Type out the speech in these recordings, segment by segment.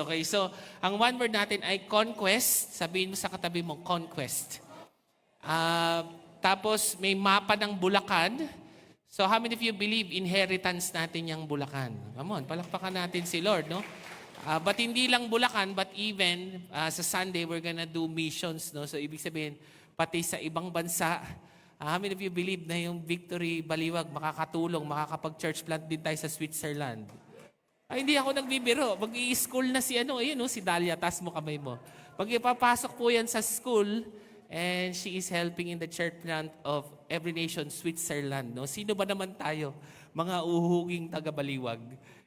Okay, so ang one word natin ay conquest. Sabihin mo sa katabi mo, conquest. Tapos may mapa ng Bulacan. So how many of you believe inheritance natin yung Bulacan? Come on, palakpakan natin si Lord, no? But hindi lang Bulacan, but even sa Sunday, we're gonna do missions, no? So ibig sabihin, pati sa ibang bansa. How many of you believe na yung Victory Baliwag makakatulong, makakapag-church plant din tayo sa Switzerland? Ay, hindi ako nagbibiro. Mag-i-school na si si Dalia, taas mo kamay mo. Mag-ipapasok po yan sa school and she is helping in the church plant of Every Nation, Switzerland. No? Sino ba naman tayo? Mga uhuging taga-Baliwag.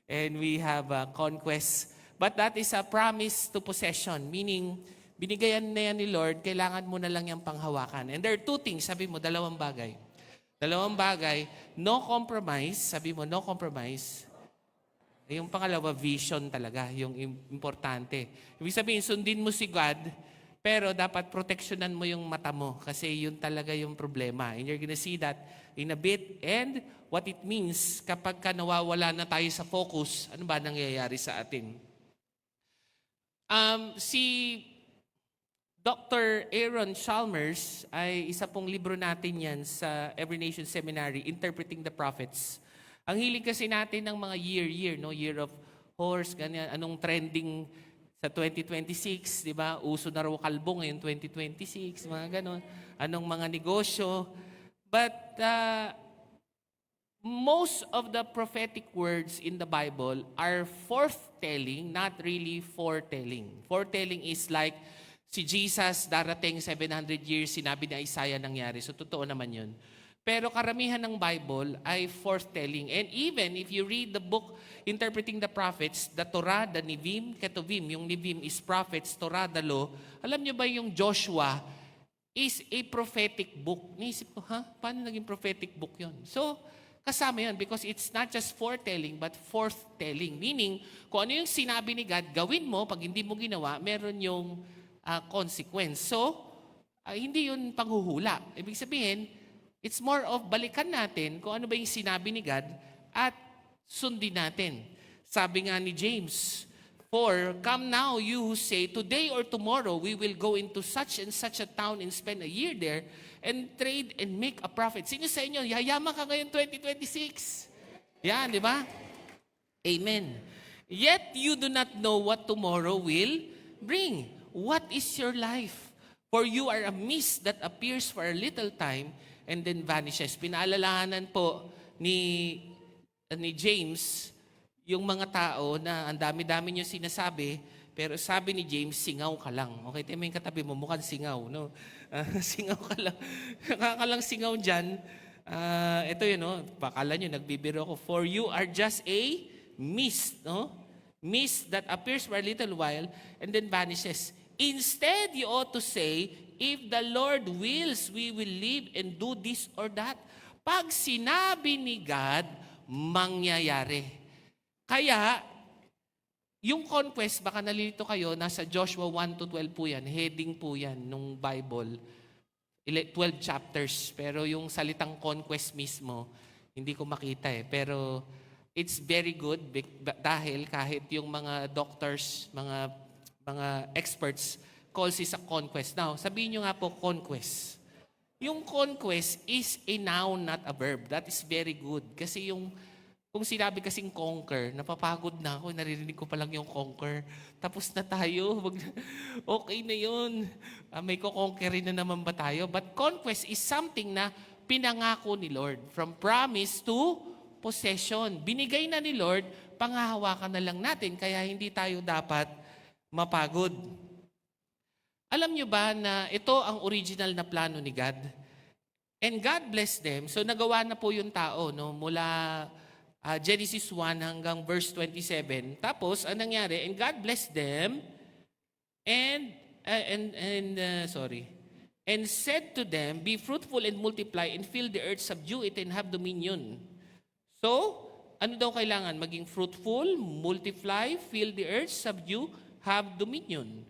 And we have a conquest. But that is a promise to possession. Meaning, binigayan na yan ni Lord, kailangan mo na lang yung panghawakan. And there are two things, sabi mo, dalawang bagay. Dalawang bagay, no compromise, sabi mo, no compromise. Yung pangalawa, vision talaga, yung importante. Ibig sabihin, sundin mo si God, pero dapat proteksyonan mo yung mata mo kasi yun talaga yung problema. And you're gonna see that in a bit. And what it means kapag ka nawawala na tayo sa focus, ano ba nangyayari sa atin? Si Dr. Aaron Chalmers ay isa pong libro natin yan sa Every Nation Seminary, Interpreting the Prophets. Ang hilig kasi natin ng mga year, no? Year of horse, ganyan. Anong trending sa 2026, di ba? Uso na raw kalbo ngayon, 2026, mga ganon. Anong mga negosyo. But most of the prophetic words in the Bible are forthtelling, not really foretelling. Foretelling is like si Jesus darating 700 years, sinabi ni Isaiah nangyari. So totoo naman yun. Pero karamihan ng Bible ay forthtelling. And even if you read the book Interpreting the Prophets, the Torah, the Nivim, Ketuvim, yung Nivim is prophets, Torah, the law. Alam nyo ba yung Joshua is a prophetic book? Naisip ko, paano naging prophetic book yun? So, kasama yun because it's not just foretelling but forthtelling. Meaning, kung ano yung sinabi ni God, gawin mo, pag hindi mo ginawa, meron yung consequence. So, hindi yun panghuhula. Ibig sabihin, it's more of balikan natin kung ano ba yung sinabi ni God at sundin natin. Sabi nga ni James, "For come now you who say, today or tomorrow we will go into such and such a town and spend a year there and trade and make a profit." Sino sa inyo, yayaman ka ngayon 2026? Yan, di ba? Amen. Yet you do not know what tomorrow will bring. What is your life? For you are a mist that appears for a little time and then vanishes. Pinaalalahanan po ni James yung mga tao na ang dami-dami niyo sinasabi, pero sabi ni James, singaw ka lang. Okay, tayo yung katabi mo, mukhang singaw, no? Singaw ka lang. Nakakalang singaw dyan. Ito yun, no? Pakala nyo, nagbibiro ako. For you are just a mist, no? Mist that appears for a little while and then vanishes. Instead, you ought to say, if the Lord wills, we will live and do this or that. Pag sinabi ni God, mangyayari. Kaya, yung conquest, baka nalilito kayo, nasa Joshua 1-12 po yan. Heading po yan nung Bible. 12 chapters. Pero yung salitang conquest mismo, hindi ko makita eh. Pero it's very good dahil kahit yung mga doctors, mga experts, calls is a conquest. Now, sabihin nyo nga po, conquest. Yung conquest is a noun, not a verb. That is very good. Kasi kung sinabi kasing conquer, napapagod na ako, naririnig ko pa lang yung conquer. Tapos na tayo. Okay na yun. May kukonquerin na naman ba tayo? But conquest is something na pinangako ni Lord. From promise to possession. Binigay na ni Lord, panghahawakan na lang natin. Kaya hindi tayo dapat mapagod. Alam nyo ba na ito ang original na plano ni God? And God blessed them. So nagawa na po yung tao, no? Mula Genesis 1 hanggang verse 27. Tapos, anong nangyari? And God blessed them and said to them, be fruitful and multiply and fill the earth, subdue it and have dominion. So, ano daw kailangan? Maging fruitful, multiply, fill the earth, subdue, have dominion.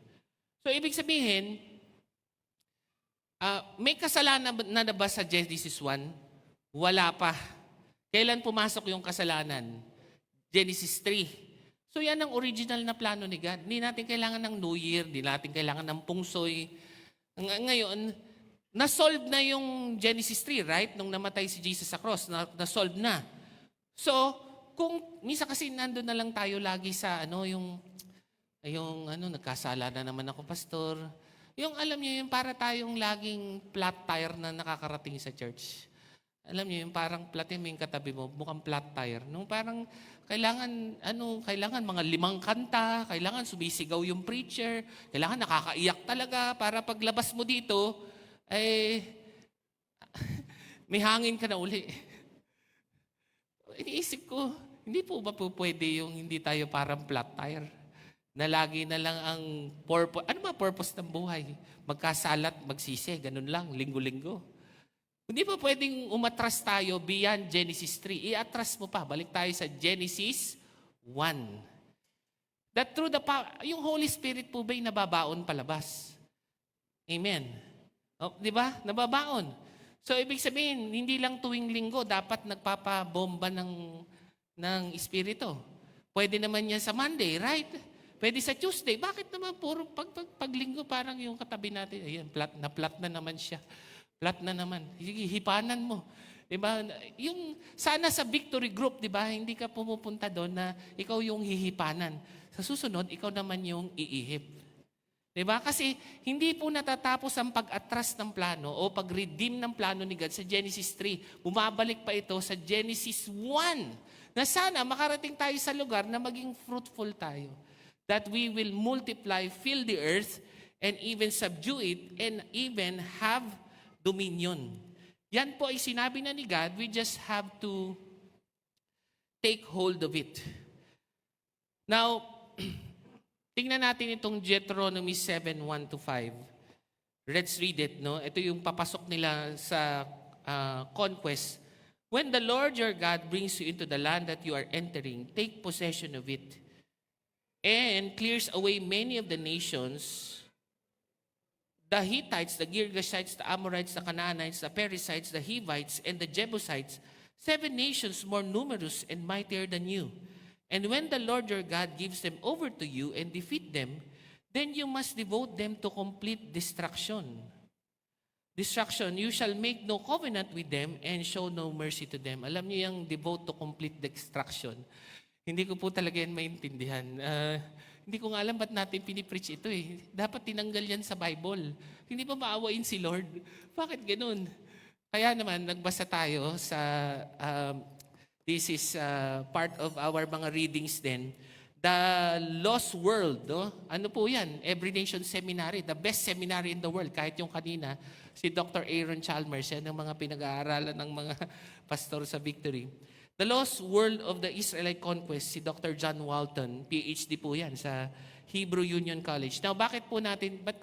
So, ibig sabihin, may kasalanan na ba sa Genesis 1? Wala pa. Kailan pumasok yung kasalanan? Genesis 3. So yan ang original na plano ni God. Hindi natin kailangan ng New Year, hindi natin kailangan ng pungsoy. Ngayon, na-solve na yung Genesis 3, right? Nung namatay si Jesus sa cross, na-solve na. So, kung minsan kasi nandun na lang tayo lagi sa nagkasala na naman ako, pastor. Yung alam niyo, yung para tayong laging flat tire na nakakarating sa church. Alam niyo, yung parang flat yung katabi mo, mukhang flat tire. Nung parang kailangan mga 5 kanta, kailangan sumisigaw yung preacher, kailangan nakakaiyak talaga para paglabas mo dito, may hangin ka na uli. Iniisip ko, hindi po ba po pwede yung hindi tayo parang flat tire? Na lagi na lang ang purpose. Ano ba purpose ng buhay? Magkasalat, magsisi, ganun lang, linggo-linggo. Hindi pa pwedeng umatras tayo beyond Genesis 3. I-atras mo pa. Balik tayo sa Genesis 1. That through yung Holy Spirit po ba'y nababaon palabas? Amen. Di ba? Nababaon. So, ibig sabihin, hindi lang tuwing linggo dapat nagpapabomba ng Espiritu. Pwede naman yan sa Monday, right? Pwede sa Tuesday. Bakit naman puro pag linggo parang yung katabi natin, ayan, flat na naman siya. Flat na naman. Hipanan mo. Diba? Yung, sana sa victory group, diba? Hindi ka pumupunta doon na ikaw yung hihipanan. Sa susunod, ikaw naman yung iihip. Diba? Kasi hindi po natatapos ang pag-atras ng plano o pag-redeem ng plano ni God sa Genesis 3. Bumabalik pa ito sa Genesis 1 na sana makarating tayo sa lugar na maging fruitful tayo. That we will multiply, fill the earth, and even subdue it, and even have dominion. Yan po ay sinabi na ni God, we just have to take hold of it. Now, tingnan natin itong Deuteronomy 7:1-5. Let's read it, no? Ito yung papasok nila sa conquest. When the Lord your God brings you into the land that you are entering, take possession of it, and clears away many of the nations, the Hittites, the Girgashites, the Amorites, the Canaanites, the Perizzites, the Hivites, and the Jebusites, 7 nations more numerous and mightier than you. And when the Lord your God gives them over to you and defeat them, then you must devote them to complete destruction. You shall make no covenant with them and show no mercy to them. Alam niyo yung devote to complete destruction. Hindi ko po talaga yan maintindihan. Hindi ko nga alam ba't natin pinipreach ito eh. Dapat tinanggal yan sa Bible. Hindi pa maawain si Lord. Bakit ganun? Kaya naman, nagbasa tayo sa, this is part of our mga readings din. The Lost World, no? Ano po yan? Every Nation Seminary, the best seminary in the world. Kahit yung kanina, si Dr. Aaron Chalmers, yan ang mga pinag-aaralan ng mga pastor sa Victory. The Lost World of the Israelite Conquest, si Dr. John Walton, PhD po yan sa Hebrew Union College. Now, ba't ko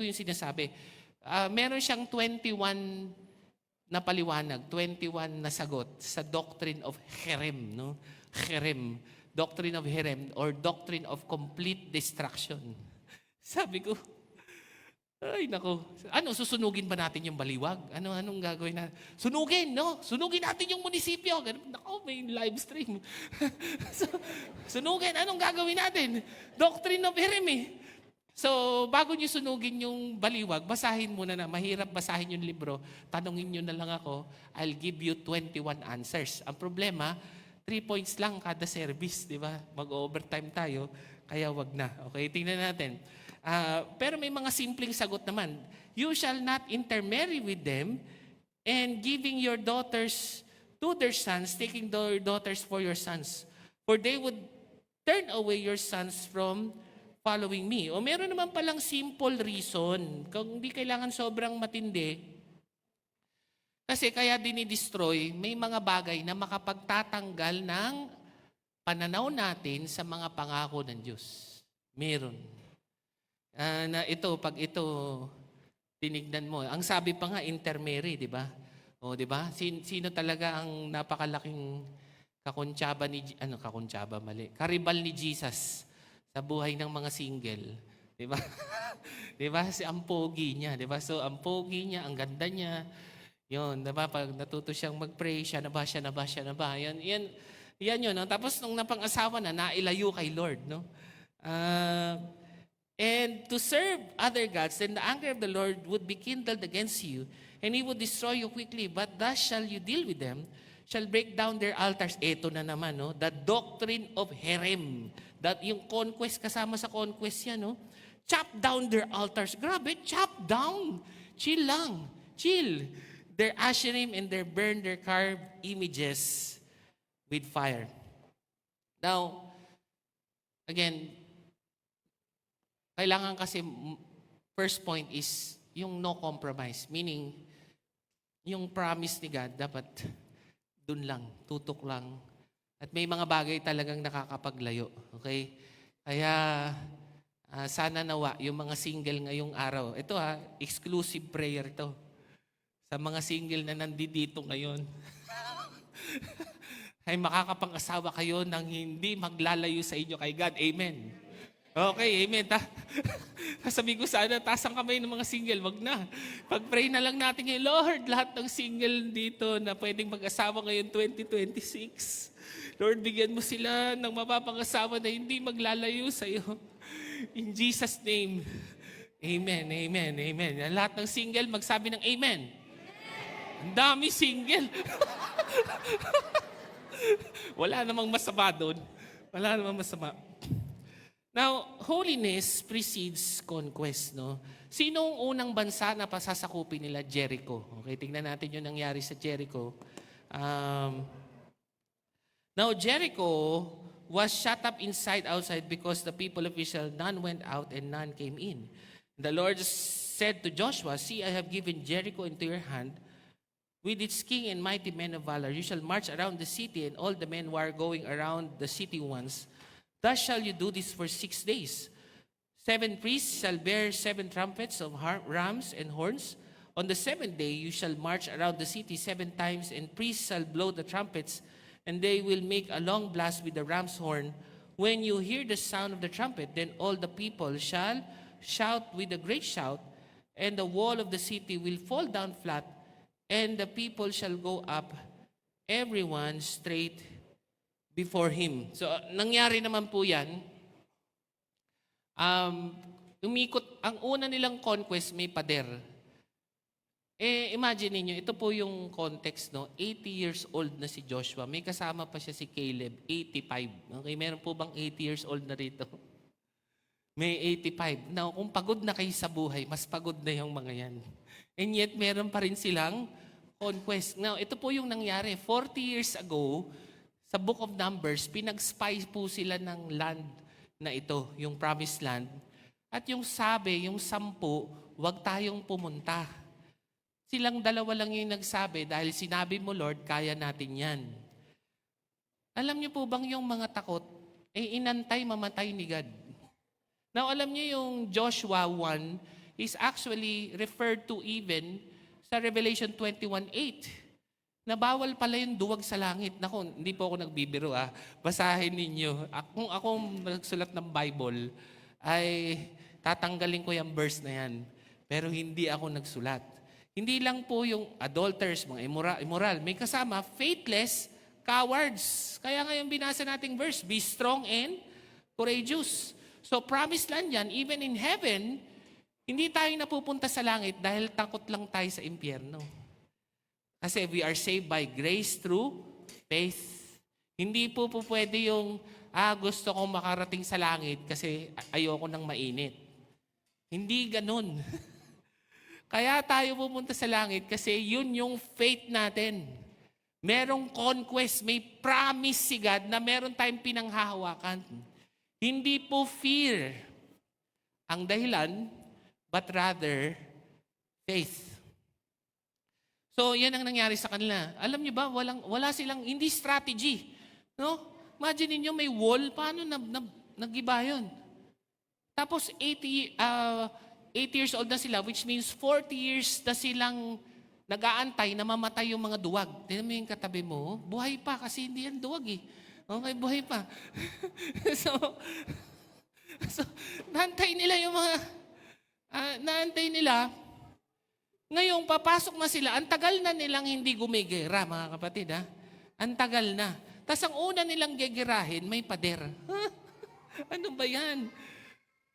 yung sinasabi? Meron siyang 21 na paliwanag, 21 na sagot sa doctrine of Herem, no? Herem, doctrine of Herem, or doctrine of complete destruction. Sabi ko, ay nako, susunugin ba natin yung baliwag? Anong gagawin natin? Sunugin, no? Sunugin natin yung munisipyo. Nako, may live stream. Sunugin, anong gagawin natin? Doctrine of Herem eh. So, bago nyo sunugin yung baliwag, basahin muna na. Mahirap basahin yung libro. Tanungin nyo na lang ako, I'll give you 21 answers. Ang problema, 3 points lang kada service, di ba? Mag-overtime tayo, kaya wag na. Okay, tingnan natin. Pero may mga simpleng sagot naman. You shall not intermarry with them, and giving your daughters to their sons, taking their daughters for your sons. For they would turn away your sons from following me. O meron naman palang simple reason. Kung hindi kailangan sobrang matindi, kasi kaya dinidestroy, may mga bagay na makapagtatanggal ng pananaw natin sa mga pangako ng Diyos. Meron. Pag ito tinignan mo. Ang sabi pa nga, intermarry, di ba? O, di ba? Sino talaga ang napakalaking karibal ni Jesus sa buhay ng mga single? Di ba? Di ba? Ang pogi niya, di ba? So, ang pogi niya, ang ganda niya, yun, di ba? Pag natuto siyang mag-pray, siya na ba? Yan, Yan yun. No? Tapos nung napang-asawa na, nailayo kay Lord. No? Ah, and to serve other gods, then the anger of the Lord would be kindled against you, and He would destroy you quickly. But thus shall you deal with them, shall break down their altars. Ito na naman, no? The doctrine of herem. That yung conquest, kasama sa conquest yan, no? Chop down their altars. Grabe, chop down. Chill lang. Chill. Their asherim and their burn their carved images with fire. Now, again, kailangan kasi, first point is yung no compromise. Meaning, yung promise ni God, dapat dun lang, tutok lang. At may mga bagay talagang nakakapaglayo. Okay? Kaya, sana nawa, yung mga single ngayong araw. Ito exclusive prayer to. Sa mga single na nandito ngayon. Ay makakapang-asawa kayo nang hindi maglalayo sa inyo kay God. Amen. Okay, amen. Sabi ko sana, taas ang kamay ng mga single, wag na. Pag-pray na lang natin ngayon, Lord, lahat ng single dito na pwedeng mag-asawa ngayon 2026. Lord, bigyan mo sila ng mapapang-asawa na hindi maglalayo sa iyo. In Jesus' name, amen, amen, amen. Lahat ng single, magsabi ng amen. Ang dami single. Wala namang masama doon. Wala namang masama. Now, holiness precedes conquest, no? Sino ang unang bansa na pasasakupin nila? Jericho. Okay, tingnan natin yung nangyari sa Jericho. Now, Jericho was shut up inside, outside, because the people of Israel, none went out and none came in. The Lord said to Joshua, see, I have given Jericho into your hand, with its king and mighty men of valor. You shall march around the city, and all the men who are going around the city once. Thus shall you do this for 6 days. 7 priests shall bear 7 trumpets of rams and horns. On the 7th day you shall march around the city 7 times, and priests shall blow the trumpets, and they will make a long blast with the ram's horn. When you hear the sound of the trumpet, then all the people shall shout with a great shout, and the wall of the city will fall down flat, and the people shall go up, everyone straight before him. So, nangyari naman po yan. Umikot, ang una nilang conquest may pader. Imagine niyo, ito po yung context, no? 80 years old na si Joshua. May kasama pa siya si Caleb, 85. Okay, meron po bang 80 years old na rito? May 85. Now, kung pagod na kayo sa buhay, mas pagod na yung mga yan. And yet, meron pa rin silang conquest. Now, ito po yung nangyari. 40 years ago, sa Book of Numbers, pinag-spy po sila ng land na ito, yung promised land. At yung sabi, yung 10, wag tayong pumunta. Silang dalawa lang yung nagsabi, dahil sinabi mo, Lord, kaya natin yan. Alam niyo po bang yung mga takot, inantay mamatay ni God? Now, alam niyo yung Joshua 1 is actually referred to even sa Revelation 21:8. Na bawal pala yung duwag sa langit. Naku, hindi po ako nagbibiro Basahin ninyo. Kung akong nagsulat ng Bible, ay tatanggalin ko yung verse na yan. Pero hindi ako nagsulat. Hindi lang po yung adulterers, mga immoral. May kasama, faithless, cowards. Kaya ngayon binasa nating verse, be strong and courageous. So promised land yan, even in heaven, hindi tayo napupunta sa langit dahil takot lang tayo sa impyerno. Kasi we are saved by grace through faith. Hindi po pwede yung, gusto kong makarating sa langit kasi ayoko nang mainit. Hindi ganun. Kaya tayo pupunta sa langit kasi yun yung faith natin. Merong conquest, may promise si God na meron tayong pinanghahawakan. Hindi po fear ang dahilan, but rather faith. So, yan ang nangyari sa kanila. Alam niyo ba, wala silang, hindi strategy. No? Imagine niyo may wall, paano nag-iba yun? Tapos 8 years old na sila, which means 40 years na silang nag-aantay na mamatay yung mga duwag. Tignan mo yung katabi mo, buhay pa kasi hindi yan duwag eh. Okay, buhay pa. so, naantay nila yung mga, naantay nila. Ngayon, papasok na sila. Ang tagal na nilang hindi gumigera, mga kapatid. Ang tagal na. Tas ang una nilang gegerahin, may pader. Ano ba yan?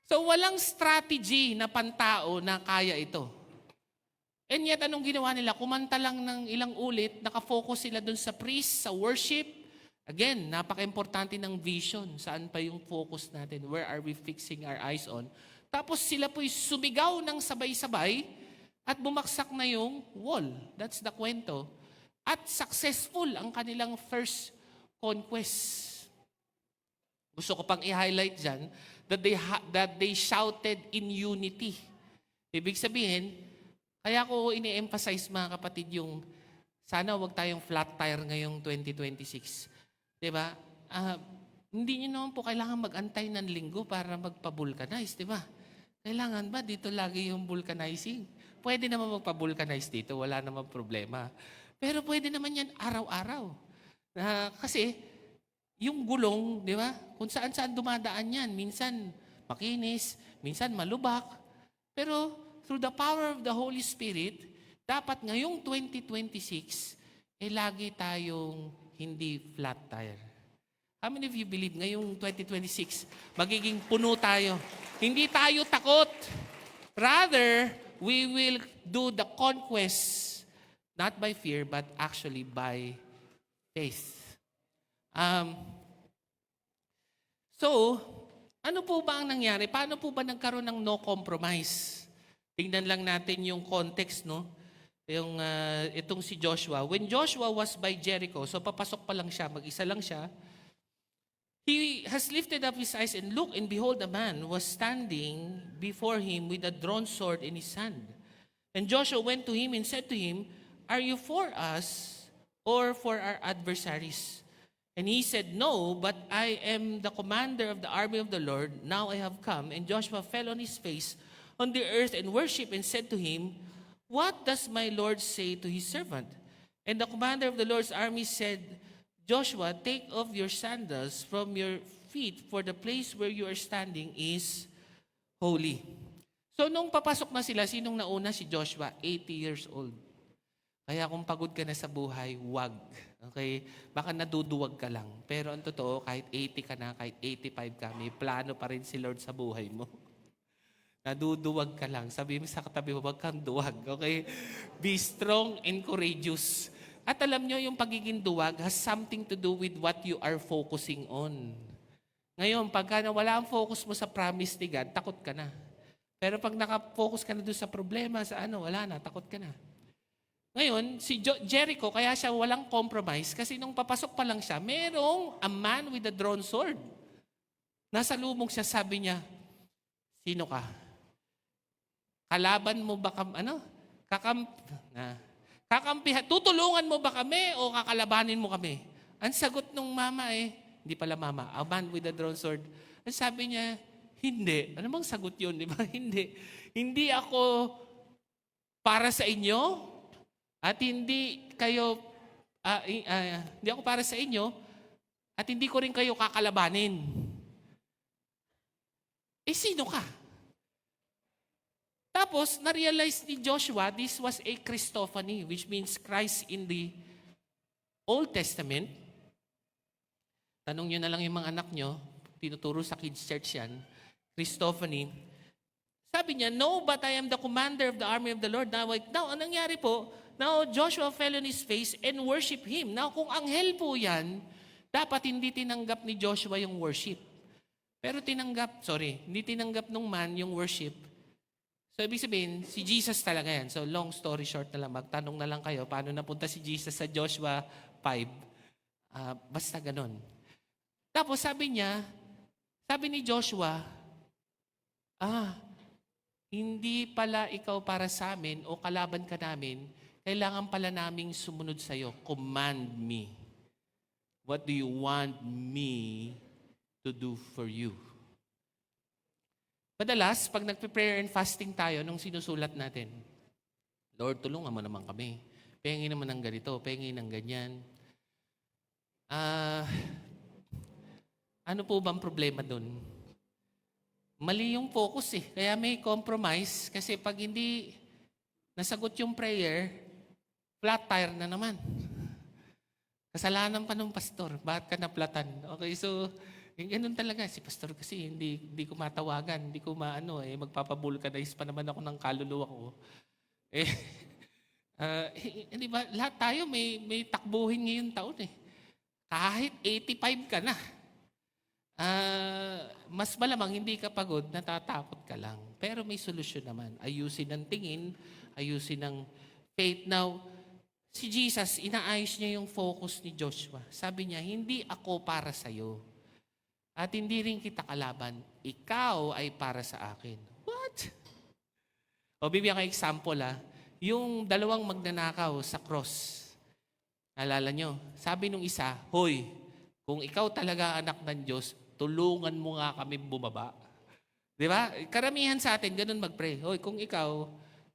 So walang strategy na pantao na kaya ito. And yet, anong ginawa nila? Kumanta lang ng ilang ulit, nakafocus sila dun sa priest, sa worship. Again, napaka-importante ng vision. Saan pa yung focus natin? Where are we fixing our eyes on? Tapos sila po'y sumigaw ng sabay-sabay at bumaksak na yung wall. That's the kwento. At successful ang kanilang first conquest. Gusto ko pang i-highlight dyan that they shouted in unity. Ibig sabihin, kaya ko ini-emphasize mga kapatid yung sana wag tayong flat tire ngayong 2026. Diba? Hindi nyo naman po kailangan mag-antay ng linggo para magpa-vulcanize. Diba? Kailangan ba dito lagi yung vulcanizing? Pwede naman magpa-vulcanize dito, wala namang problema. Pero pwede naman yan araw-araw. Kasi yung gulong, di ba? Kung saan-saan dumadaan yan. Minsan makinis, minsan malubak. Pero through the power of the Holy Spirit, dapat ngayong 2026, lagi tayong hindi flat tire. How many of you believe ngayong 2026, magiging puno tayo? Hindi tayo takot. Rather, we will do the conquest, not by fear, but actually by faith. So, ano po ba ang nangyari? Paano po ba nagkaroon ng no compromise? Tingnan lang natin yung context, no? Itong si Joshua. When Joshua was by Jericho, so papasok pa lang siya, mag-isa lang siya, he has lifted up his eyes and looked, and behold, a man was standing before him with a drawn sword in his hand. And Joshua went to him and said to him, "Are you for us or for our adversaries?" And he said, "No, but I am the commander of the army of the Lord. Now I have come." And Joshua fell on his face on the earth and worshipped and said to him, "What does my Lord say to his servant?" And the commander of the Lord's army said, "Joshua, take off your sandals from your feet, for the place where you are standing is holy." So nung papasok na sila, sinong nauna? Si Joshua, 80 years old. Kaya kung pagod ka na sa buhay, wag. Okay? Baka naduduwag ka lang. Pero ang totoo, kahit 80 ka na, kahit 85 ka, may plano pa rin si Lord sa buhay mo. Naduduwag ka lang. Sabi mo sa katabi mo, wag kang duwag. Okay? Be strong and courageous. At alam nyo, yung pagiging duwag has something to do with what you are focusing on. Ngayon, pagka wala ang focus mo sa promise ni God, takot ka na. Pero pag nakafocus ka na doon sa problema, wala na, takot ka na. Ngayon, si Jericho, kaya siya walang compromise kasi nung papasok pa lang siya, merong a man with a drawn sword. Nasa lubong siya, sabi niya, "Sino ka? Kalaban mo ba kakampihan, tutulungan mo ba kami o kakalabanin mo kami?" Ang sagot nung mama hindi pala mama, a man with a drawn sword. Ang sabi niya, "Hindi." Ano bang sagot yun, di ba? Hindi. Hindi ako para sa inyo. At hindi ako para sa inyo, at hindi ko rin kayo kakalabanin. Sino ka? Tapos, na-realize ni Joshua, this was a Christophany, which means Christ in the Old Testament. Tanong nyo na lang yung mga anak nyo, tinuturo sa kids church yan, Christophany. Sabi niya, "No, but I am the commander of the army of the Lord." Now, ang nangyari po, now Joshua fell on his face and worshiped him. Now, kung anghel po yan, dapat hindi tinanggap ni Joshua yung worship. Pero hindi tinanggap nung man yung worship. So, ibig sabihin, si Jesus talaga yan. So, long story short na lang, magtanong na lang kayo, paano napunta si Jesus sa Joshua 5? Basta ganun. Tapos, sabi ni Joshua, hindi pala ikaw para sa amin o kalaban ka namin, kailangan pala naming sumunod sa iyo. Command me. What do you want me to do for you? Madalas, pag nagpe-prayer and fasting tayo, nung sinusulat natin, "Lord, tulungan mo naman kami. Pengin naman ng ganito, pengin ng ganyan." Ano po bang problema dun? Mali yung focus Kaya may compromise. Kasi pag hindi nasagot yung prayer, flat tire na naman. Kasalanan pa ng pastor. Bakit ka naplatan? Okay, so, ganun talaga. Si pastor kasi, hindi ko matawagan. Hindi ko magpapabulkanize pa naman ako ng kaluluwa ko. Eh, hindi ba, lahat tayo may takbuhin ngayong taon eh. Kahit 85 ka na, mas malamang hindi ka pagod, natatakot ka lang. Pero may solusyon naman. Ayusin ang tingin, ayusin ang faith. Now, si Jesus, inaayos niya yung focus ni Joshua. Sabi niya, hindi ako para sa'yo. At hindi rin kita kalaban. Ikaw ay para sa akin. What? O bibigyan ko example yung dalawang magnanakaw sa cross. Alala nyo, sabi nung isa, hoy, kung ikaw talaga anak ng Diyos, tulungan mo nga kami bumaba. Di ba? Karamihan sa atin, ganun mag-pray. Hoy, kung ikaw,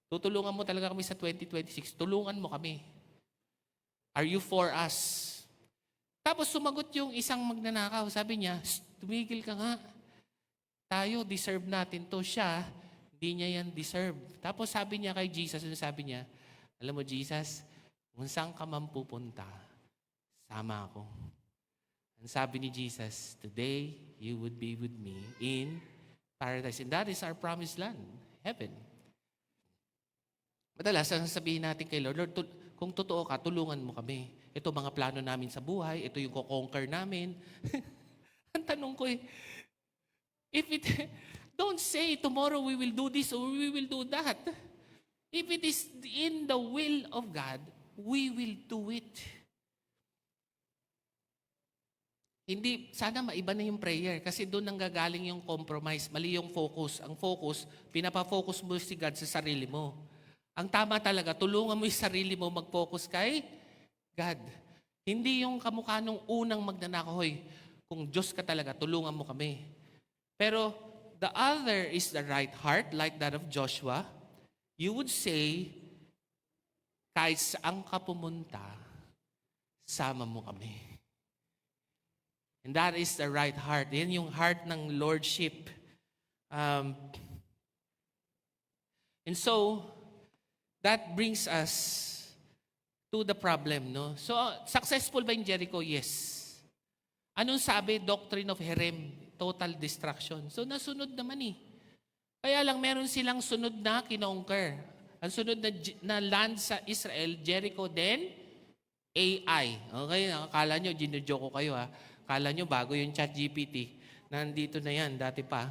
tutulungan mo talaga kami sa 2026, tulungan mo kami. Are you for us? Tapos sumagot yung isang magnanakaw. Sabi niya, tumigil ka nga. Tayo, deserve natin to. Siya, hindi niya yan deserve. Tapos sabi niya kay Jesus, sabi niya, alam mo Jesus, kung saan ka man pupunta, sama ako. Ang sabi ni Jesus, today you would be with me in paradise. And that is our promised land, heaven. Madalas, sasabihin natin kay Lord, Lord, kung totoo ka, tulungan mo kami. Ito mga plano namin sa buhay, ito yung ko-conquer namin. Ang tanong ko don't say tomorrow we will do this or we will do that. If it is in the will of God, we will do it. Hindi, sana maiba na yung prayer kasi doon nanggagaling yung compromise. Mali yung focus. Ang focus, pinapa-focus mo si God sa sarili mo. Ang tama talaga, tulungan mo yung sarili mo mag-focus kay God. Hindi yung kamukha nung unang magnanakaw, hoy, kung Diyos ka talaga, tulungan mo kami. Pero the other is the right heart, like that of Joshua. You would say, kahit saan ka pumunta, sama mo kami. And that is the right heart. Yan yung heart ng lordship. And so, that brings us to the problem, no? So, successful ba in Jericho? Yes. Anong sabi? Doctrine of Herem, total destruction. So, nasunod naman Kaya lang meron silang sunod na kinonquer. Ang sunod na land sa Israel, Jericho, then AI. Okay? Akala nyo, ginodjoko kayo Akala nyo, bago yung ChatGPT. Nandito na yan, dati pa.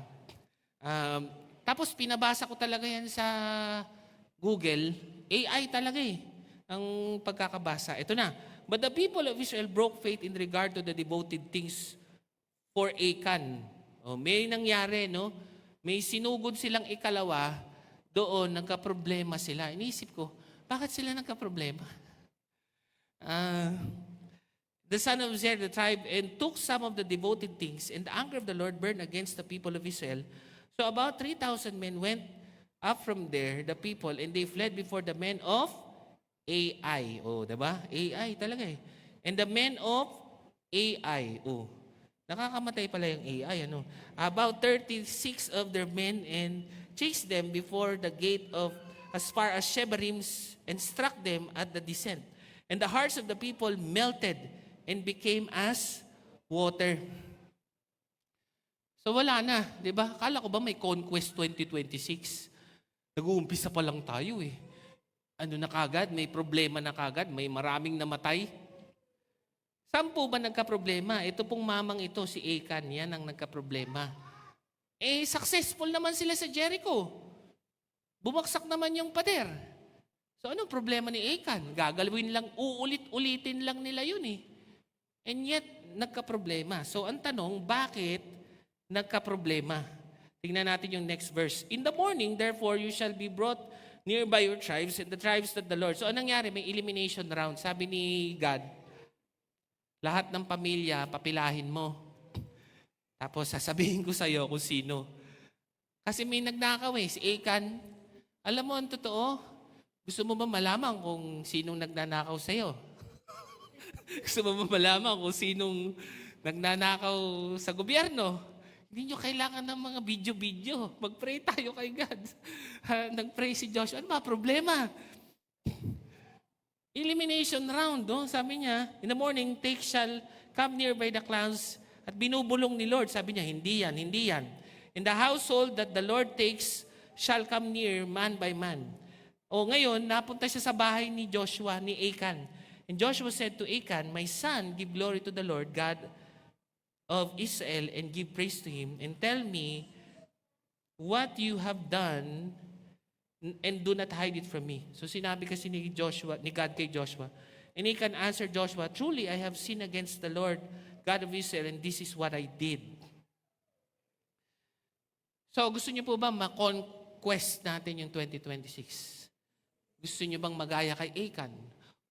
Tapos pinabasa ko talaga yan sa Google. AI talaga ang pagkakabasa. Ito na. But the people of Israel broke faith in regard to the devoted things for Achan. May nangyari, no? May sinugod silang ikalawa, doon nagka-problema sila. Inisip ko, bakit sila nagka-problema? The son of Zer, the tribe, and took some of the devoted things, and the anger of the Lord burned against the people of Israel. So about 3,000 men went up from there, the people, and they fled before the men of AI. Diba? AI talaga And the men of AI. Nakakamatay pala yung AI, About 36 of their men and chased them before the gate of as far as Shebarim and struck them at the descent. And the hearts of the people melted and became as water. So wala na, di ba? Akala ko ba may Conquest 2026? Nag-uumpisa pa lang tayo Ano na kagad? May problema na kagad? May maraming namatay? Saan po ba nagka-problema? Ito pong mamang ito, si Achan, yan ang nagka-problema. Successful naman sila sa Jericho. Bumagsak naman yung pader. So anong problema ni Achan? Gagalawin lang, uulit-ulitin lang nila yun And yet, nagka-problema. So ang tanong, bakit nagka-problema? Tingnan natin yung next verse. In the morning, therefore, you shall be brought near by your tribes and the tribes that the Lord. So anong nangyari? May elimination round. Sabi ni God, lahat ng pamilya, papilahin mo. Tapos sasabihin ko sa iyo kung sino. Kasi may nagnakaw si Achan. Alam mo ang totoo? Gusto mo ba malaman kung sinong nagnanakaw sa iyo? Gusto mo ba malaman kung sinong nagnanakaw sa gobyerno? Hindi nyo kailangan ng mga video-video. Mag-pray tayo kay God. Nag-pray si Joshua. Ano ba problema? Elimination round, no? Sabi niya, in the morning, take shall come near by the clouds at binubulong ni Lord. Sabi niya, hindi yan, hindi yan. In the household that the Lord takes shall come near man by man. O ngayon, napunta siya sa bahay ni Joshua, ni Achan. And Joshua said to Achan, my son, give glory to the Lord, God of Israel, and give praise to Him, and tell me what you have done, and do not hide it from me. So sinabi kasi ni God kay Joshua. And Achan answered Joshua, truly I have sinned against the Lord, God of Israel, and this is what I did. So gusto niyo po ba ma-conquest natin yung 2026? Gusto niyo bang magaya kay Achan?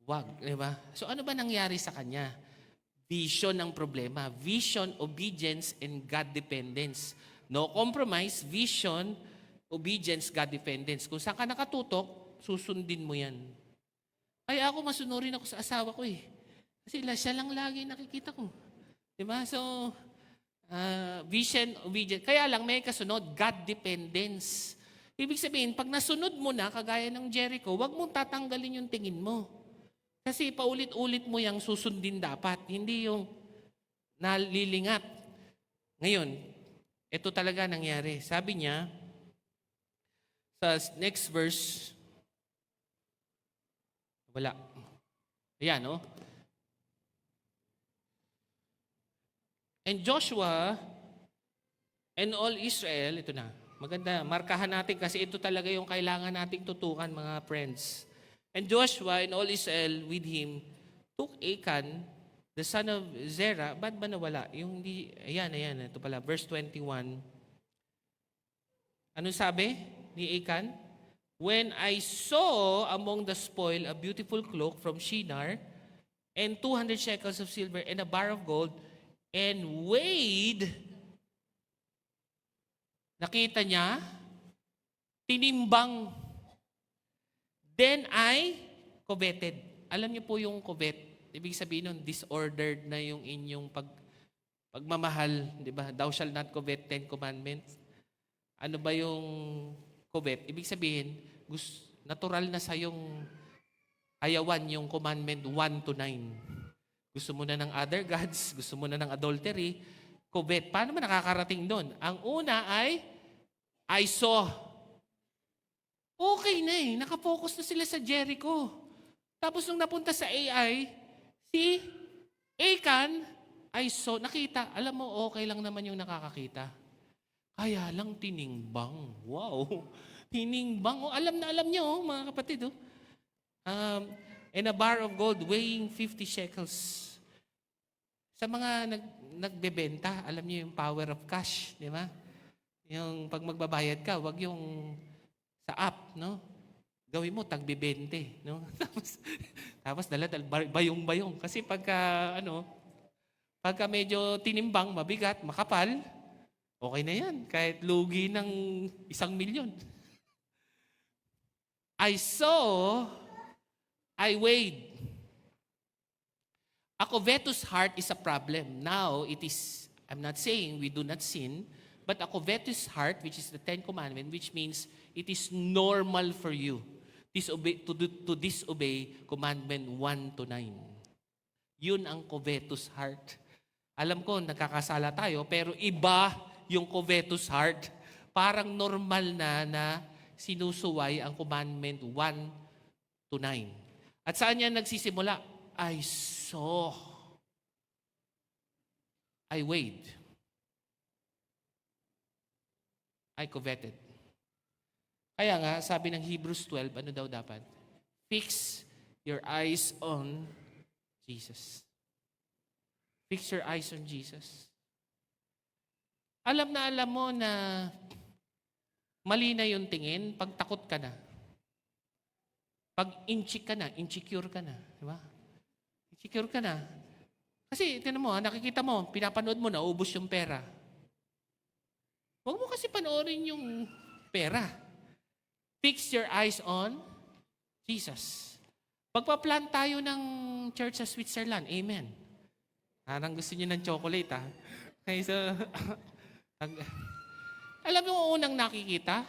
Wag, di ba? So ano ba nangyari sa kanya? Vision ang problema. Vision, obedience, and God dependence. No compromise, vision, obedience, God dependence. Kung saan ka nakatutok, susundin mo yan. Kaya ako masunurin ako sa asawa ko eh. Kasi siya lang lagi nakikita ko. Di ba? So, vision, obedience. Kaya lang may kasunod, God dependence. Ibig sabihin, pag nasunod mo na, kagaya ng Jericho, wag mong tatanggalin yung tingin mo. Kasi paulit-ulit mo yung susundin dapat, hindi yung nalilingat. Ngayon, ito talaga nangyari. Sabi niya, sa next verse, wala. Ayan, no? And Joshua and all Israel, ito na, maganda, markahan natin kasi ito talaga yung kailangan nating tutukan, mga friends. And Joshua and all Israel with him took Achan, the son of Zerah. Ba't ba nawala? Yung hindi, ayan, ito pala, verse 21. Ano sabi ni Achan? When I saw among the spoil a beautiful cloak from Shinar, and 200 shekels of silver, and a bar of gold, and weighed, nakita niya, tinimbang, then I coveted. Alam niyo po yung covet. Ibig sabihin nun, disordered na yung inyong pagmamahal. Di ba? Thou shall not covet, 10 commandments. Ano ba yung covet? Ibig sabihin, natural na sa yung ayawan yung commandment 1 to 9. Gusto mo na ng other gods, gusto mo na ng adultery, covet. Paano man nakakarating doon? Ang una ay, I saw. Okay na eh. Nakapokus na sila sa Jericho. Tapos nung napunta sa AI, si Achan ay nakita. Alam mo, okay lang naman yung nakakakita. Kaya lang tinimbang. Wow. Tinimbang. Oh, alam na alam niyo, mga kapatid. Oh. And a bar of gold weighing 50 shekels. Sa mga nagbebenta, alam niyo yung power of cash. Di ba? Yung pag magbabayad ka, wag yung sa app, no? Gawin mo, tagbe-20, no? tapos dala bayong-bayong. Kasi pagka medyo tinimbang, mabigat, makapal, okay na yan. Kahit lugi ng 1,000,000. I saw, I weighed. A covetous heart is a problem. Now, it is, I'm not saying we do not sin, but a covetous heart, which is the 10 Commandments, which means it is normal for you to disobey Commandment 1 to 9. Yun ang covetous heart. Alam ko, nagkakasala tayo, pero iba yung covetous heart. Parang normal na sinusuway ang Commandment 1 to 9. At saan yan nagsisimula? I saw. I weighed. I coveted. Kaya nga, sabi ng Hebrews 12, ano daw dapat? Fix your eyes on Jesus. Fix your eyes on Jesus. Alam mo na mali na yung tingin pag takot ka na. Pag insecure ka na. Di ba? Insecure ka na. Kasi, tinan mo, nakikita mo, pinapanood mo, naubos yung pera. Huwag mo kasi panoorin yung pera. Fix your eyes on Jesus. Pagpa-plan tayo ng church sa Switzerland, amen. Parang gusto niyo ng chocolate, ha? Okay, so, alam mo unang nakikita,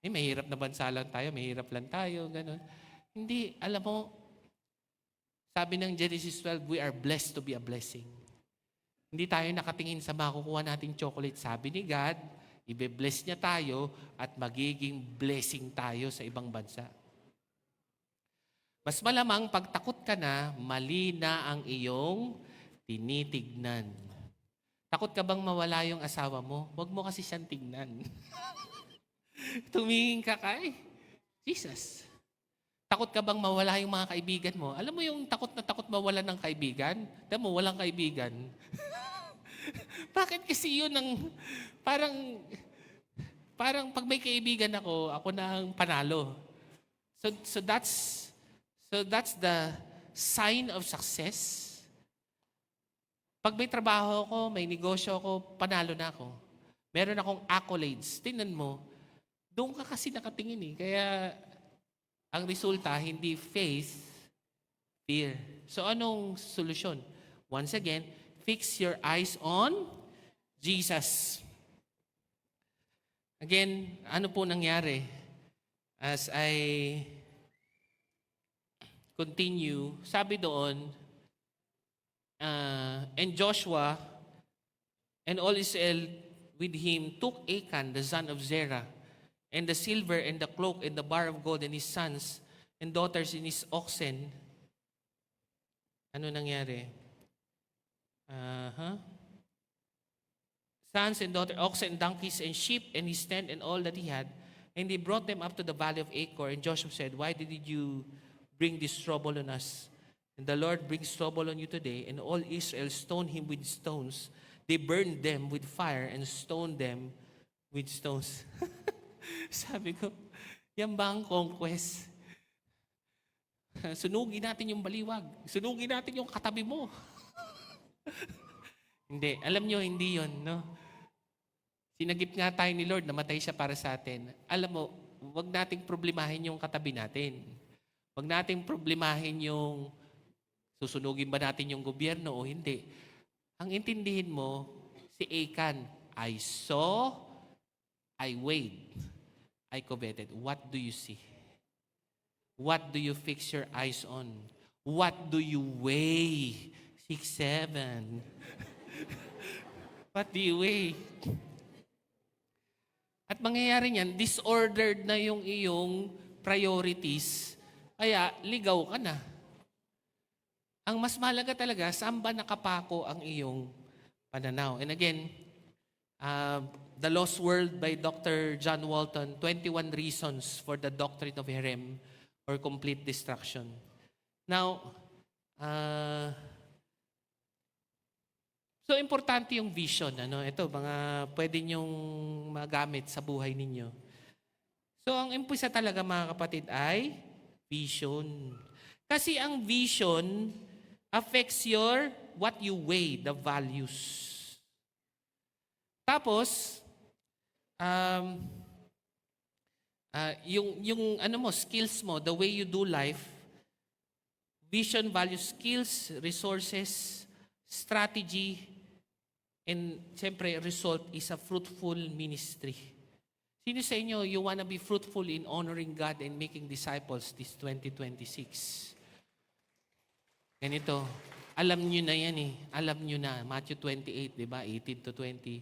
mahirap na bansa lang tayo, mahirap lang tayo, gano'n. Hindi, alam mo, Sabi ng Genesis 12, we are blessed to be a blessing. Hindi tayo nakatingin sa makukuha nating chocolate. Sabi ni God, ibe-bless niya tayo at magiging blessing tayo sa ibang bansa. Mas malamang pag takot ka na, mali na ang iyong tinitignan. Takot ka bang mawala yung asawa mo? Huwag mo kasi siyang tignan. Tumingin ka kay Jesus. Takot ka bang mawala yung mga kaibigan mo? Alam mo yung takot na takot mawala ng kaibigan? Alam mo, walang kaibigan. Bakit kasi yun ang parang pag may kaibigan ako na ang panalo. So that's the sign of success. Pag may trabaho ako, may negosyo ako, panalo na ako. Meron akong accolades. Tingnan mo, doon ka kasi nakatingin eh. Kaya ang resulta, hindi faith, fear. So anong solusyon? Once again, fix your eyes on Jesus. Again, ano po nangyari? As I continue, sabi doon, and Joshua and all Israel with him took Achan, the son of Zerah, and the silver and the cloak and the bar of gold and his sons and daughters and his oxen. Ano nangyari? Sons and daughters, oxen, donkeys, and sheep, and his tent and all that he had. And they brought them up to the valley of Achor. And Joshua said, why did you bring this trouble on us? And the Lord brings trouble on you today. And all Israel stoned him with stones. They burned them with fire and stoned them with stones. Sabi ko, yan ba ang conquest? Sunugin natin yung baliwag. Sunugin natin yung katabi mo. Hindi. Alam nyo, hindi yun. No? Sinagip nga tayo ni Lord, namatay siya para sa atin. Alam mo, wag nating problemahin yung katabi natin. Wag nating problemahin yung susunugin ba natin yung gobyerno o hindi. Ang intindihin mo, si Achan, I saw, I weighed, I coveted. What do you see? What do you fix your eyes on? What do you weigh? 6, 7. What do you weigh? At mangyayari niyan, disordered na yung iyong priorities, kaya ligaw ka na. Ang mas mahalaga talaga, saan ba nakapako ang iyong pananaw? And again, The Lost World by Dr. John Walton, 21 Reasons for the Doctrine of Herem or Complete Destruction. Now, so importante yung vision. Ito, mga pwede nyong magamit sa buhay ninyo. So, ang umpisa talaga mga kapatid ay vision. Kasi ang vision affects what you weigh, the values. Tapos, yung skills mo, the way you do life, vision, values, skills, resources, strategy, and siyempre, result is a fruitful ministry. Sino sa inyo, you wanna be fruitful in honoring God and making disciples this 2026? Ganito, alam nyo na yan eh. Alam nyo na, Matthew 28, di ba? 18 to 20.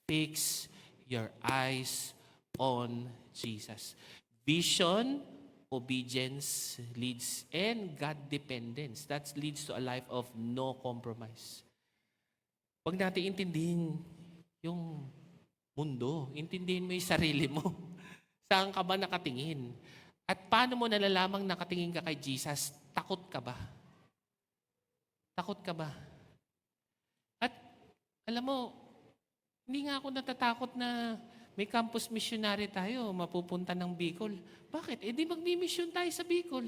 Fix your eyes on Jesus. Vision, obedience leads, and God dependence. That leads to a life of no compromise. Huwag natin intindihin yung mundo. Intindihin mo yung sarili mo. Saan ka ba nakatingin? At paano mo nalalamang nakatingin ka kay Jesus? Takot ka ba? Takot ka ba? At alam mo, hindi nga ako natatakot na may campus missionary tayo, mapupunta ng Bicol. Bakit? Di magmi-mission tayo sa Bicol.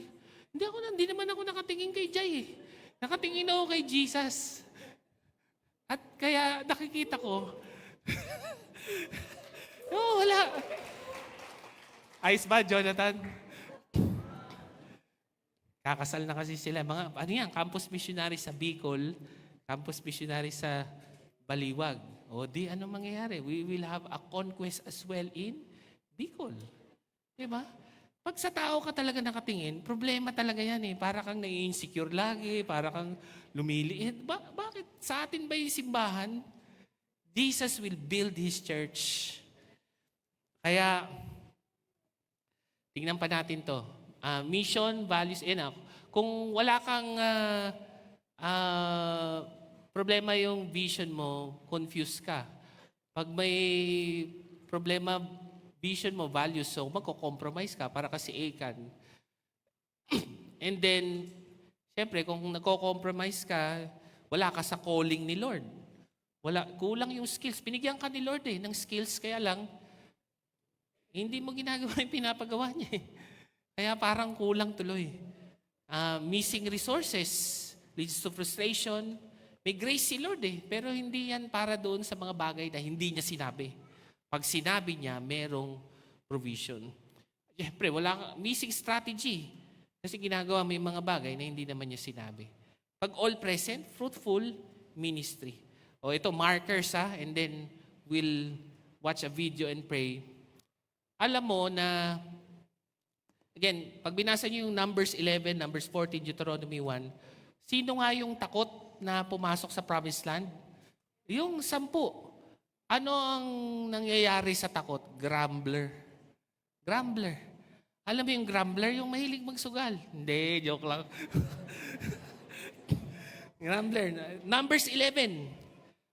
Hindi naman ako nakatingin kay Jay eh. Nakatingin ako kay Jesus. At kaya nakikita ko, wala. Ayos ba, Jonathan? Kakasal na kasi sila. Campus missionary sa Bicol, campus missionary sa Baliwag. O di, ano mangyayari? We will have a conquest as well in Bicol. Diba? Pag sa tao ka talaga nakatingin, problema talaga yan eh. Para kang nai-insecure lagi, para kang lumiliit. Bakit? Sa atin ba yung simbahan? Jesus will build His church. Kaya, tingnan pa natin to. Mission, values, enough. Kung wala kang problema yung vision mo, confused ka. Pag may problema, vision mo, values, so magko-compromise ka para kasi Achan. And then, syempre, kung nagko-compromise ka, wala ka sa calling ni Lord. Kulang yung skills. Binigyan ka ni Lord ng skills, kaya lang, hindi mo ginagawa yung pinapagawa niya eh. Kaya parang kulang tuloy. Missing resources leads to frustration. May grace si Lord pero hindi yan para doon sa mga bagay na hindi niya sinabi. Pag sinabi niya, merong provision. Siyempre, missing strategy. Kasi ginagawa mo yung mga bagay na hindi naman niya sinabi. Pag all present, fruitful ministry. O ito, markers and then we'll watch a video and pray. Alam mo na, again, pag binasa niyo yung Numbers 11, Numbers 14, Deuteronomy 1, sino nga yung takot na pumasok sa promised land? Yung 10. Ano ang nangyayari sa takot? Grumbler. Grumbler. Alam mo yung grumbler? Yung mahilig magsugal. Hindi, joke lang. Grumbler. Numbers 11.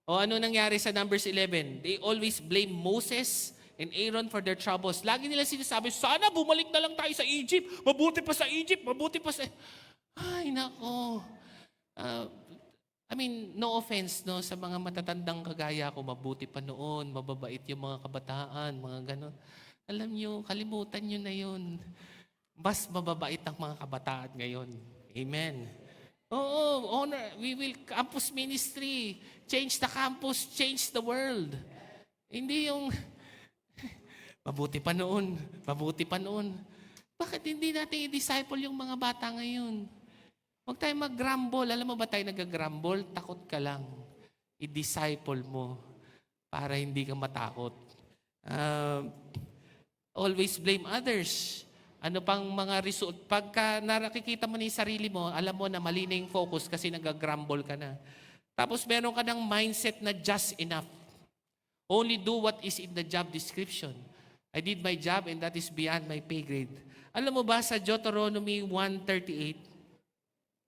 O ano nangyari sa Numbers 11? They always blame Moses and Aaron for their troubles. Lagi nila sinasabi, sana bumalik na lang tayo sa Egypt. Mabuti pa sa Egypt. Mabuti pa sa... Ay, nako. No offense sa mga matatandang kagaya ko, mabuti pa noon, mababait yung mga kabataan, mga ganon. Alam nyo, kalimutan nyo na yun. Mas mababait ang mga kabataan ngayon. Amen. Oo, honor. We will campus ministry. Change the campus, change the world. Hindi yung mabuti pa noon, mabuti pa noon. Bakit hindi natin i-disciple yung mga bata ngayon? Huwag tayo mag-grumble. Alam mo ba tayo nag-grumble? Takot ka lang. I-disciple mo para hindi ka matakot. Always blame others. Ano pang mga result? Pagka nakikita mo na yung sarili mo, alam mo na mali na yung focus kasi nag-grumble ka na. Tapos meron ka ng mindset na just enough. Only do what is in the job description. I did my job and that is beyond my pay grade. Alam mo ba sa Deuteronomy 1:38,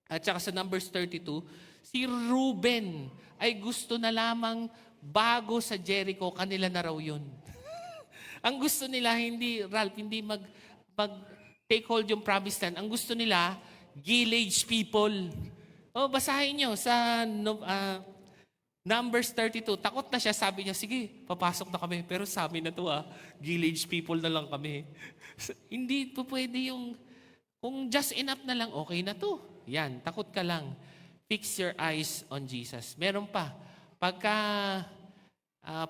at saka sa Numbers 32, si Reuben ay gusto na lamang bago sa Jericho, kanila na raw yun. Ang gusto nila, hindi mag-take hold yung promised land. Ang gusto nila, village people. Basahin nyo sa Numbers 32. Takot na siya, sabi niya, sige, papasok na kami. Pero sa amin na to village people na lang kami. Hindi po pwede yung, kung just enough na lang, okay na to. Yan, takot ka lang. Fix your eyes on Jesus. Meron pa, pagka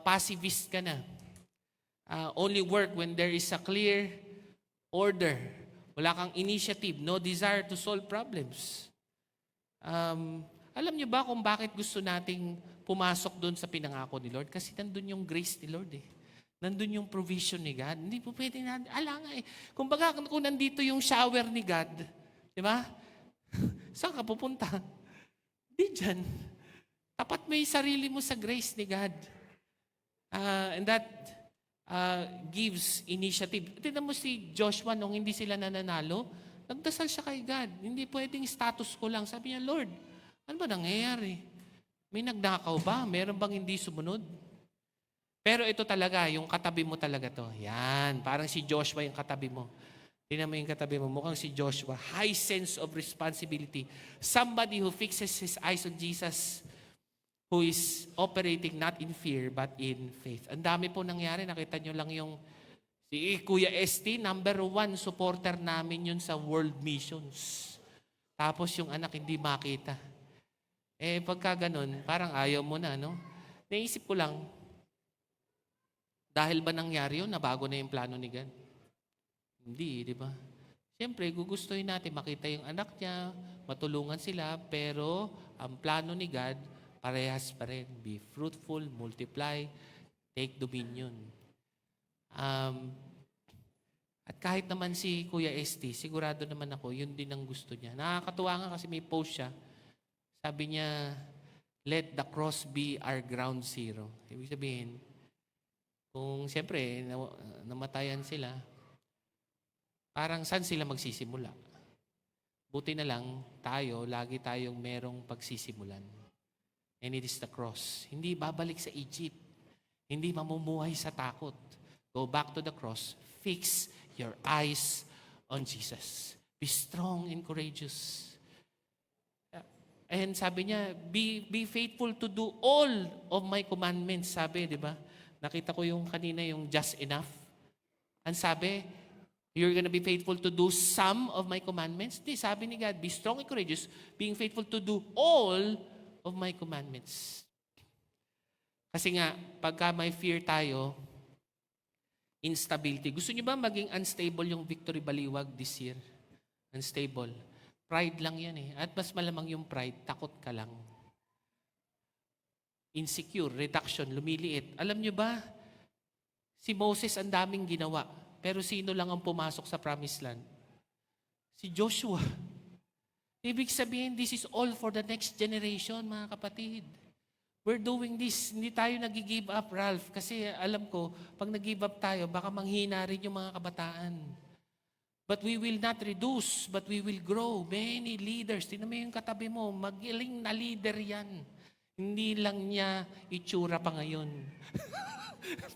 passivist ka na, only work when there is a clear order. Wala kang initiative, no desire to solve problems. Alam niyo ba kung bakit gusto nating pumasok doon sa pinangako ni Lord? Kasi nandun yung grace ni Lord Nandun yung provision ni God. Hindi po pwede na, Kung nandito yung shower ni God, di ba? Saan ka pupunta? Di dyan. Tapat mo yung sarili mo sa grace ni God. And that gives initiative. Tignan mo si Joshua nung hindi sila nananalo, nagdasal siya kay God. Hindi pwedeng status ko lang. Sabi niya, Lord, ano ba nangyayari? May nagnakaw ba? Meron bang hindi sumunod? Pero ito talaga, yung katabi mo talaga to. Yan, parang si Joshua yung katabi mo. Tingnan mo yung katabi mo, mukhang si Joshua. High sense of responsibility. Somebody who fixes his eyes on Jesus, who is operating not in fear, but in faith. Ang dami po nangyari. Nakita nyo lang yung si Kuya ST, number 1 supporter namin yun sa world missions. Tapos yung anak hindi makita. Pagka ganun, parang ayaw mo na, no? Naisip ko lang, dahil ba nangyari yun, nabago na yung plano ni God? Hindi, di ba? Siyempre, gugustuhin natin makita yung anak niya, matulungan sila, pero ang plano ni God, parehas pa rin. Be fruitful, multiply, take dominion. At kahit naman si Kuya ST, sigurado naman ako, yun din ang gusto niya. Nakakatuwa nga kasi may post siya. Sabi niya, let the cross be our ground zero. Ibig sabihin, kung siyempre namatayan sila, parang saan sila magsisimula? Buti na lang tayo, lagi tayong merong pagsisimulan. And it is the cross. Hindi babalik sa Egypt. Hindi mamumuhay sa takot. Go back to the cross. Fix your eyes on Jesus. Be strong and courageous. And sabi niya, be faithful to do all of my commandments. Sabi, di ba? Nakita ko yung kanina, yung just enough. Ang sabi, you're gonna be faithful to do some of my commandments. Di, sabi ni God, be strong and courageous, being faithful to do all of my commandments. Kasi nga, pagka may fear tayo, instability. Gusto niyo ba maging unstable yung Victory Baliwag this year? Unstable. Pride lang yan eh. At mas malamang yung pride, takot ka lang. Insecure, reduction, lumiliit. Alam niyo ba, si Moses ang daming ginawa. Pero sino lang ang pumasok sa promised land? Si Joshua. Ibig sabihin, this is all for the next generation, mga kapatid. We're doing this. Hindi tayo nag-give up, Ralph. Kasi alam ko, pag nag-give up tayo, baka manghina rin yung mga kabataan. But we will not reduce, but we will grow. Many leaders. Tingnan mo yung katabi mo, magaling na leader yan. Hindi lang niya itsura pa ngayon.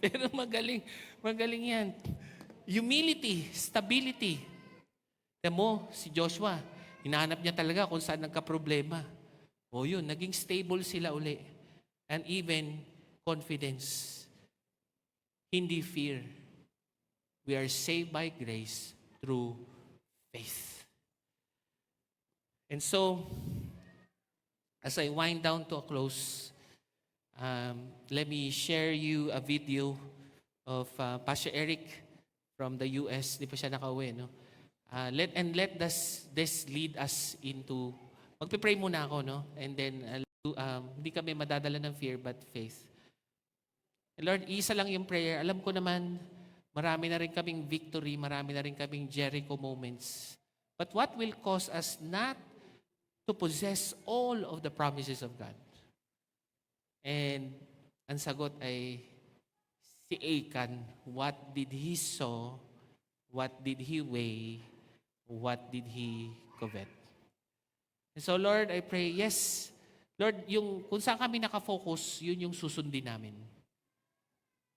Pero magaling yan. Humility, stability. Tingnan mo, si Joshua, hinahanap niya talaga kung saan nagka-problema. O yun, naging stable sila uli. And even confidence. Hindi fear. We are saved by grace through faith. And so, as I wind down to a close, let me share you a video of Pastor Eric from the US. Di pa siya nakauwi, no? Let this lead us into, magpipray muna ako, no? And then, hindi kami madadala ng fear but faith. Lord, isa lang yung prayer. Alam ko naman, marami na rin kaming victory, marami na rin kaming Jericho moments. But what will cause us not to possess all of the promises of God? And ang sagot ay si Achan, what did he sow? What did he weigh? What did he covet? And so Lord, I pray, yes, Lord, yung kung saan kami nakafocus, yun yung susundin namin.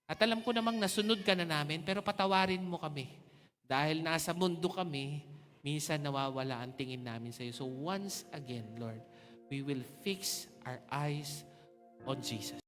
At alam ko namang nasunod ka na namin, pero patawarin mo kami. Dahil nasa mundo kami, minsan nawawala ang tingin namin sa iyo. So once again, Lord, we will fix our eyes on Jesus.